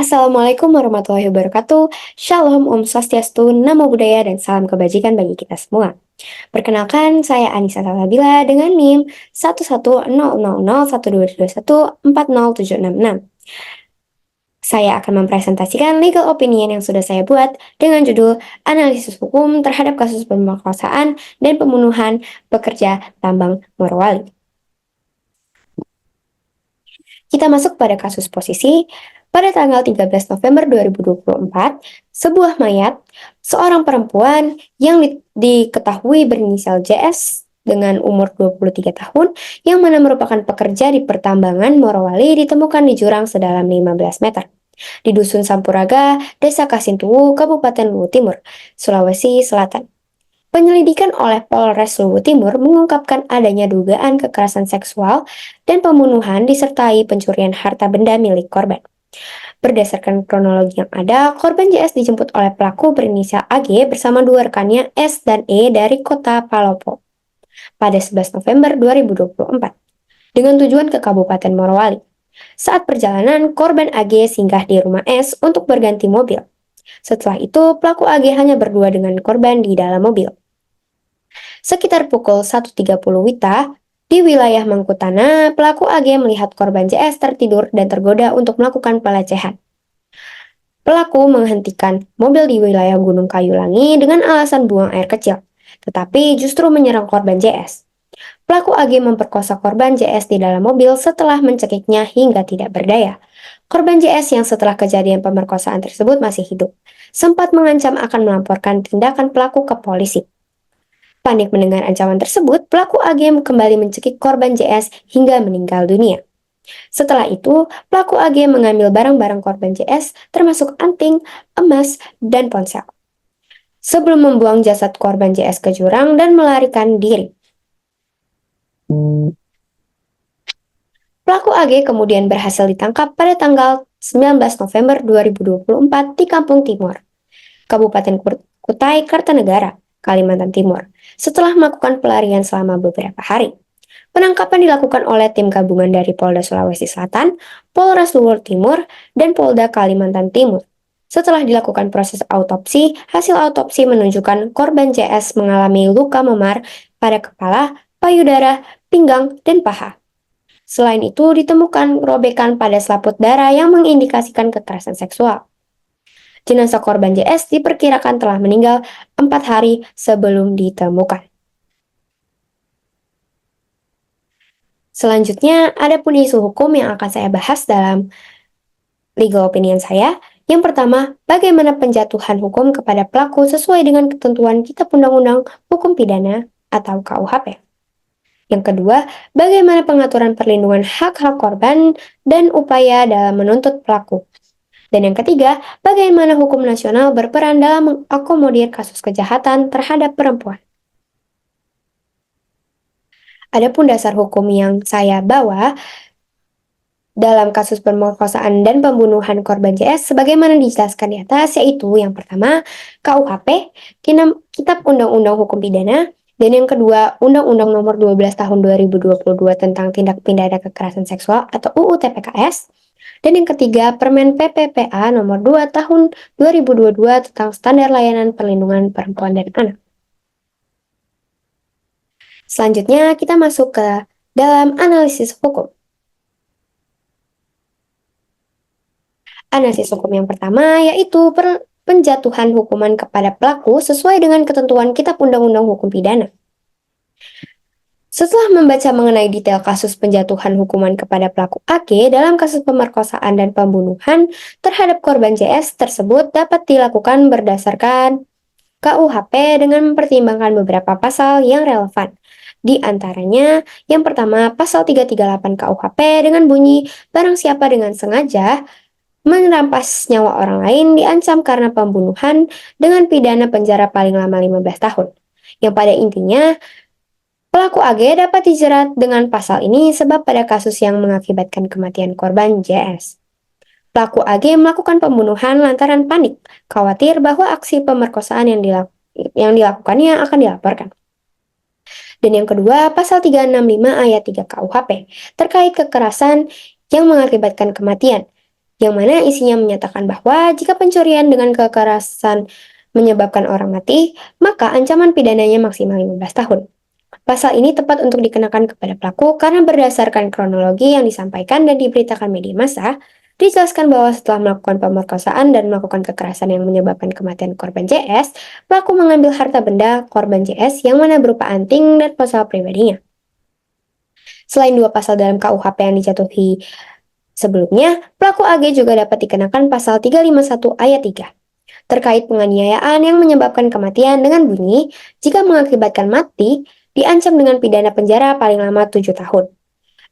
Assalamualaikum warahmatullahi wabarakatuh. Shalom, Om Swastiastu, Namo Buddhaya, dan salam kebajikan bagi kita semua. Perkenalkan, saya Anissa Salsabila dengan NIM 1100012214076. Saya akan mempresentasikan legal opinion yang sudah saya buat dengan judul Analisis Hukum Terhadap Kasus Pemerkosaan dan Pembunuhan Pekerja Tambang Morowali. Kita masuk pada kasus posisi. Pada tanggal 13 November 2024, sebuah mayat, seorang perempuan yang diketahui berinisial JS dengan umur 23 tahun, yang mana merupakan pekerja di pertambangan Morowali, ditemukan di jurang sedalam 15 meter. Di Dusun Sampuraga, Desa Kasintuwu, Kabupaten Luwu Timur, Sulawesi Selatan. Penyelidikan oleh Polres Luwu Timur mengungkapkan adanya dugaan kekerasan seksual dan pembunuhan disertai pencurian harta benda milik korban. Berdasarkan kronologi yang ada, korban JS dijemput oleh pelaku berinisial AG bersama dua rekannya S dan E dari kota Palopo pada 11 November 2024 dengan tujuan ke Kabupaten Morowali. Saat perjalanan, korban AG singgah di rumah S untuk berganti mobil. Setelah itu, pelaku AG hanya berdua dengan korban di dalam mobil. Sekitar pukul 1.30 WITA, di wilayah Mangkutana, pelaku AG melihat korban JS tertidur dan tergoda untuk melakukan pelecehan. Pelaku menghentikan mobil di wilayah Gunung Kayulangi dengan alasan buang air kecil, tetapi justru menyerang korban JS. Pelaku AG memperkosa korban JS di dalam mobil setelah mencekiknya hingga tidak berdaya. Korban JS yang setelah kejadian pemerkosaan tersebut masih hidup, sempat mengancam akan melaporkan tindakan pelaku ke polisi. Panik mendengar ancaman tersebut, pelaku AG kembali mencekik korban JS hingga meninggal dunia. Setelah itu, pelaku AG mengambil barang-barang korban JS termasuk anting, emas, dan ponsel. Sebelum membuang jasad korban JS ke jurang dan melarikan diri. Pelaku AG kemudian berhasil ditangkap pada tanggal 19 November 2024 di Kampung Timur, Kabupaten Kutai Kartanegara, Kalimantan Timur, setelah melakukan pelarian selama beberapa hari. Penangkapan dilakukan oleh tim gabungan dari Polda Sulawesi Selatan, Polres Luwu Timur, dan Polda Kalimantan Timur. Setelah dilakukan proses autopsi, hasil autopsi menunjukkan korban JS mengalami luka memar pada kepala, payudara, pinggang, dan paha. Selain itu, ditemukan robekan pada selaput darah yang mengindikasikan kekerasan seksual. Jenazah korban JS diperkirakan telah meninggal 4 hari sebelum ditemukan. Selanjutnya, ada pun isu hukum yang akan saya bahas dalam legal opinion saya. Yang pertama, bagaimana penjatuhan hukum kepada pelaku sesuai dengan ketentuan Kitab Undang-Undang Hukum Pidana atau KUHP. Yang kedua, bagaimana pengaturan perlindungan hak-hak korban dan upaya dalam menuntut pelaku. Dan yang ketiga, bagaimana hukum nasional berperan dalam mengakomodir kasus kejahatan terhadap perempuan. Adapun dasar hukum yang saya bawa dalam kasus pemerkosaan dan pembunuhan korban JS sebagaimana dijelaskan di atas, yaitu yang pertama, KUHP, Kitab Undang-Undang Hukum Pidana, dan yang kedua, Undang-Undang Nomor 12 Tahun 2022 tentang Tindak Pidana Kekerasan Seksual atau UU TPKS, dan yang ketiga, Permen PPPA Nomor 2 Tahun 2022 tentang Standar Layanan Perlindungan Perempuan dan Anak. Selanjutnya, kita masuk ke dalam analisis hukum. Analisis hukum yang pertama yaitu penjatuhan hukuman kepada pelaku sesuai dengan ketentuan Kitab Undang-Undang Hukum Pidana. Setelah membaca mengenai detail kasus penjatuhan hukuman kepada pelaku AG dalam kasus pemerkosaan dan pembunuhan terhadap korban JS tersebut dapat dilakukan berdasarkan KUHP dengan mempertimbangkan beberapa pasal yang relevan. Di antaranya, yang pertama, pasal 338 KUHP dengan bunyi barang siapa dengan sengaja merampas nyawa orang lain diancam karena pembunuhan dengan pidana penjara paling lama 15 tahun. Yang pada intinya, pelaku AG dapat dijerat dengan pasal ini sebab pada kasus yang mengakibatkan kematian korban JS. Pelaku AG melakukan pembunuhan lantaran panik, khawatir bahwa aksi pemerkosaan yang dilakukannya akan dilaporkan. Dan yang kedua, pasal 365 ayat 3 KUHP terkait kekerasan yang mengakibatkan kematian. yang mana isinya menyatakan bahwa jika pencurian dengan kekerasan menyebabkan orang mati, maka ancaman pidananya maksimal 15 tahun. Pasal ini tepat untuk dikenakan kepada pelaku karena berdasarkan kronologi yang disampaikan dan diberitakan media massa, dijelaskan bahwa setelah melakukan pemerkosaan dan melakukan kekerasan yang menyebabkan kematian korban JS, pelaku mengambil harta benda korban JS yang mana berupa anting dan ponsel pribadinya. Selain dua pasal dalam KUHP yang dijatuhi sebelumnya, pelaku AG juga dapat dikenakan pasal 351 ayat 3 terkait penganiayaan yang menyebabkan kematian dengan bunyi, jika mengakibatkan mati, diancam dengan pidana penjara paling lama 7 tahun.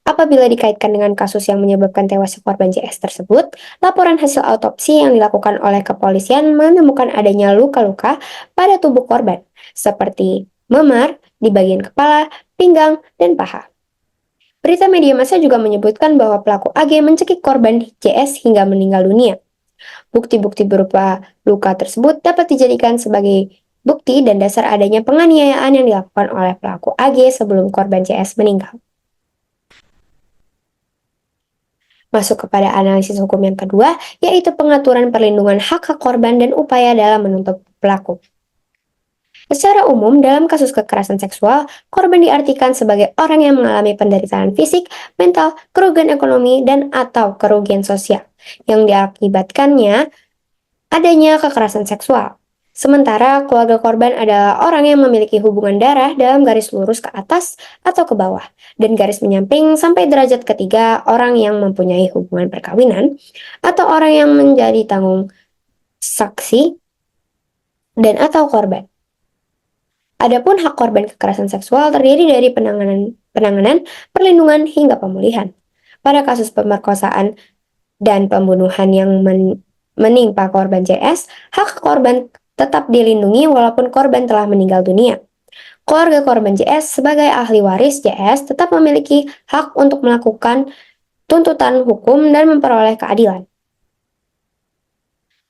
Apabila dikaitkan dengan kasus yang menyebabkan tewasnya korban JS tersebut, laporan hasil autopsi yang dilakukan oleh kepolisian menemukan adanya luka-luka pada tubuh korban, seperti memar di bagian kepala, pinggang, dan paha. Berita media massa juga menyebutkan bahwa pelaku AG mencekik korban JS hingga meninggal dunia. Bukti-bukti berupa luka tersebut dapat dijadikan sebagai bukti dan dasar adanya penganiayaan yang dilakukan oleh pelaku AG sebelum korban JS meninggal. Masuk kepada analisis hukum yang kedua, yaitu pengaturan perlindungan hak-hak korban dan upaya dalam menuntut pelaku. Secara umum, dalam kasus kekerasan seksual, korban diartikan sebagai orang yang mengalami penderitaan fisik, mental, kerugian ekonomi, dan atau kerugian sosial yang diakibatkannya adanya kekerasan seksual. Sementara keluarga korban adalah orang yang memiliki hubungan darah dalam garis lurus ke atas atau ke bawah, dan garis menyamping sampai derajat ketiga orang yang mempunyai hubungan perkawinan, atau orang yang menjadi tanggung saksi dan atau korban. Adapun hak korban kekerasan seksual terdiri dari penanganan, perlindungan, hingga pemulihan. Pada kasus pemerkosaan dan pembunuhan yang menimpa korban JS, hak korban tetap dilindungi walaupun korban telah meninggal dunia. Keluarga korban JS sebagai ahli waris JS tetap memiliki hak untuk melakukan tuntutan hukum dan memperoleh keadilan.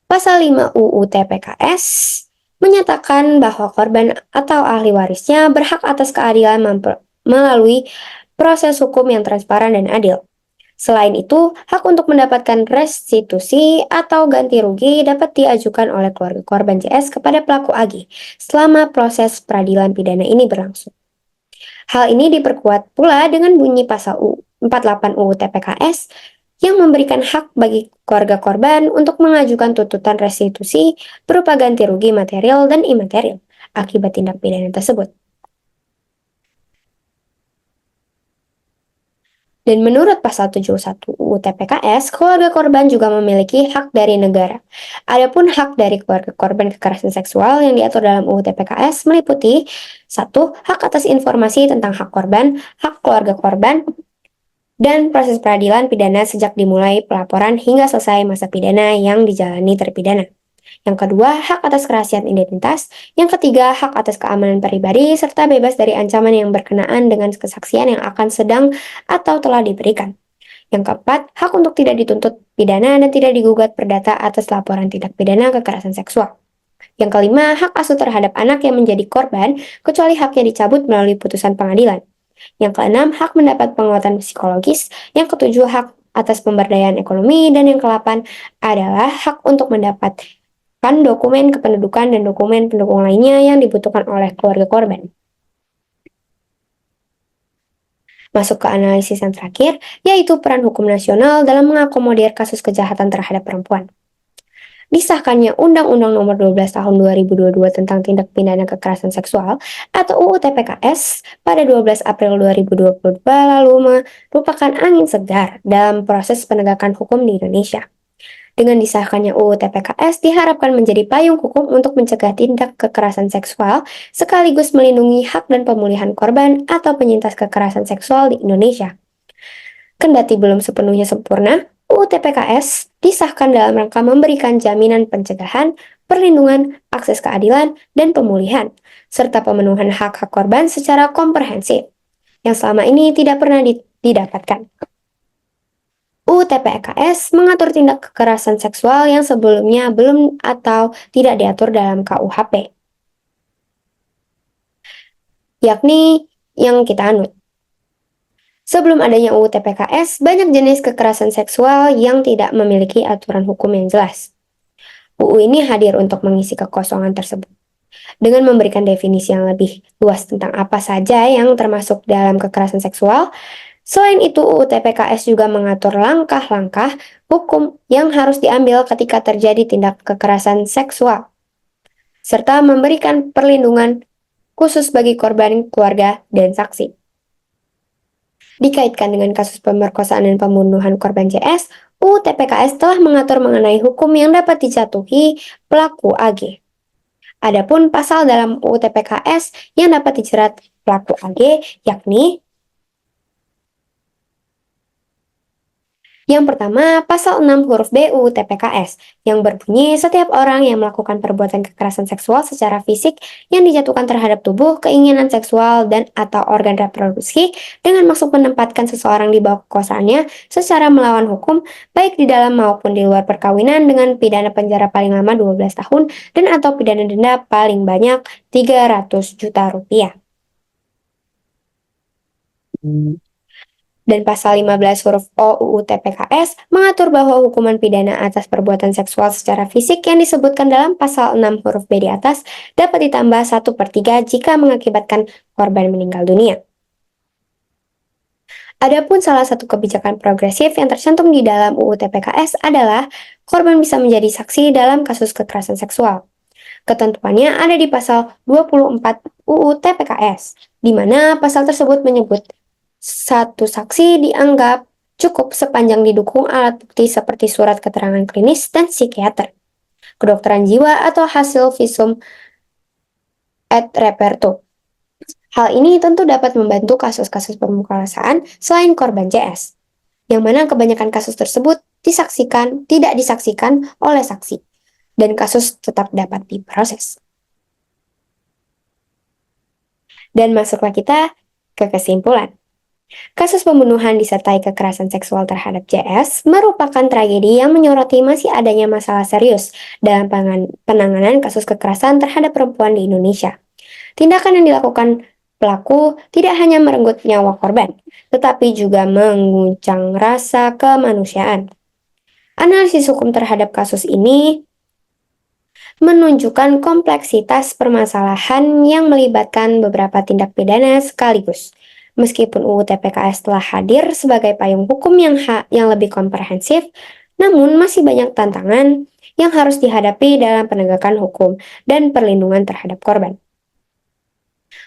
Pasal 5 UU TPKS menyatakan bahwa korban atau ahli warisnya berhak atas keadilan melalui proses hukum yang transparan dan adil. Selain itu, hak untuk mendapatkan restitusi atau ganti rugi dapat diajukan oleh keluarga korban JS kepada pelaku AG selama proses peradilan pidana ini berlangsung. Hal ini diperkuat pula dengan bunyi pasal 48 UU TPKS yang memberikan hak bagi keluarga korban untuk mengajukan tuntutan restitusi berupa ganti rugi material dan imaterial akibat tindak pidana tersebut. Dan menurut pasal 71 UU TPKS, keluarga korban juga memiliki hak dari negara. Adapun hak dari keluarga korban kekerasan seksual yang diatur dalam UU TPKS meliputi 1. Hak atas informasi tentang hak korban, hak keluarga korban, dan proses peradilan pidana sejak dimulai pelaporan hingga selesai masa pidana yang dijalani terpidana. Yang kedua, hak atas kerahasiaan identitas. Yang ketiga, hak atas keamanan pribadi, serta bebas dari ancaman yang berkenaan dengan kesaksian yang akan sedang atau telah diberikan. Yang keempat, hak untuk tidak dituntut pidana dan tidak digugat perdata atas laporan tindak pidana kekerasan seksual. Yang kelima, hak asuh terhadap anak yang menjadi korban, kecuali haknya dicabut melalui putusan pengadilan. Yang keenam, hak mendapat penguatan psikologis. Yang ketujuh, hak atas pemberdayaan ekonomi. Dan yang kedelapan adalah hak untuk mendapat dokumen kependudukan dan dokumen pendukung lainnya yang dibutuhkan oleh keluarga korban. Masuk ke analisis yang terakhir, yaitu peran hukum nasional dalam mengakomodir kasus kejahatan terhadap perempuan. Disahkannya Undang-Undang Nomor 12 Tahun 2022 tentang Tindak Pidana Kekerasan Seksual atau UU TPKS pada 12 April 2022 lalu merupakan angin segar dalam proses penegakan hukum di Indonesia. Dengan disahkannya UU TPKS diharapkan menjadi payung hukum untuk mencegah tindak kekerasan seksual sekaligus melindungi hak dan pemulihan korban atau penyintas kekerasan seksual di Indonesia. Kendati belum sepenuhnya sempurna, UU TPKS disahkan dalam rangka memberikan jaminan pencegahan, perlindungan, akses keadilan, dan pemulihan, serta pemenuhan hak-hak korban secara komprehensif, yang selama ini tidak pernah didapatkan. UU TPKS mengatur tindak kekerasan seksual yang sebelumnya belum atau tidak diatur dalam KUHP, yakni yang kita anut. Sebelum adanya UU TPKS, banyak jenis kekerasan seksual yang tidak memiliki aturan hukum yang jelas. UU ini hadir untuk mengisi kekosongan tersebut dengan memberikan definisi yang lebih luas tentang apa saja yang termasuk dalam kekerasan seksual. Selain itu, UU TPKS juga mengatur langkah-langkah hukum yang harus diambil ketika terjadi tindak kekerasan seksual, serta memberikan perlindungan khusus bagi korban, keluarga, dan saksi. Dikaitkan dengan kasus pemerkosaan dan pembunuhan korban CS, UU TPKS telah mengatur mengenai hukum yang dapat dijatuhi pelaku AG. Adapun pasal dalam UU TPKS yang dapat dijerat pelaku AG yakni yang pertama, pasal 6 huruf B UU TPKS yang berbunyi setiap orang yang melakukan perbuatan kekerasan seksual secara fisik yang dijatuhkan terhadap tubuh, keinginan seksual, dan atau organ reproduksi dengan maksud menempatkan seseorang di bawah kekuasaannya secara melawan hukum, baik di dalam maupun di luar perkawinan dengan pidana penjara paling lama 12 tahun dan atau pidana denda paling banyak 300 juta rupiah. Dan pasal 15 huruf O UU TPKS mengatur bahwa hukuman pidana atas perbuatan seksual secara fisik yang disebutkan dalam pasal 6 huruf B di atas dapat ditambah 1/3 jika mengakibatkan korban meninggal dunia. Adapun salah satu kebijakan progresif yang tercantum di dalam UU TPKS adalah korban bisa menjadi saksi dalam kasus kekerasan seksual. Ketentuannya ada di pasal 24 UU TPKS, di mana pasal tersebut menyebut satu saksi dianggap cukup sepanjang didukung alat bukti seperti surat keterangan klinis dan psikiater, kedokteran jiwa atau hasil visum et repertum. Hal ini tentu dapat membantu kasus-kasus pemeriksaan selain korban CS, yang mana kebanyakan kasus tersebut tidak disaksikan oleh saksi, dan kasus tetap dapat diproses. Dan masuklah kita ke kesimpulan. Kasus pembunuhan disertai kekerasan seksual terhadap JS merupakan tragedi yang menyoroti masih adanya masalah serius dalam penanganan kasus kekerasan terhadap perempuan di Indonesia. Tindakan yang dilakukan pelaku tidak hanya merenggut nyawa korban, tetapi juga mengguncang rasa kemanusiaan. Analisis hukum terhadap kasus ini menunjukkan kompleksitas permasalahan yang melibatkan beberapa tindak pidana sekaligus. Meskipun UU TPKS telah hadir sebagai payung hukum yang lebih komprehensif, namun masih banyak tantangan yang harus dihadapi dalam penegakan hukum dan perlindungan terhadap korban.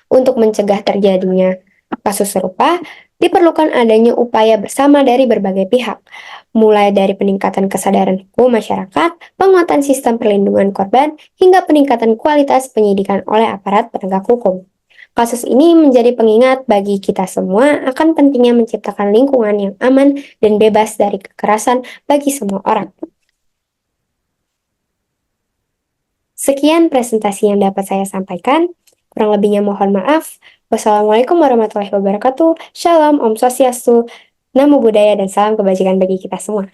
Untuk mencegah terjadinya kasus serupa, diperlukan adanya upaya bersama dari berbagai pihak, mulai dari peningkatan kesadaran hukum masyarakat, penguatan sistem perlindungan korban, hingga peningkatan kualitas penyidikan oleh aparat penegak hukum. Kasus ini menjadi pengingat bagi kita semua akan pentingnya menciptakan lingkungan yang aman dan bebas dari kekerasan bagi semua orang. Sekian presentasi yang dapat saya sampaikan. Kurang lebihnya mohon maaf. Wassalamualaikum warahmatullahi wabarakatuh. Shalom, Om Swastiastu, Namo Buddhaya, dan salam kebajikan bagi kita semua.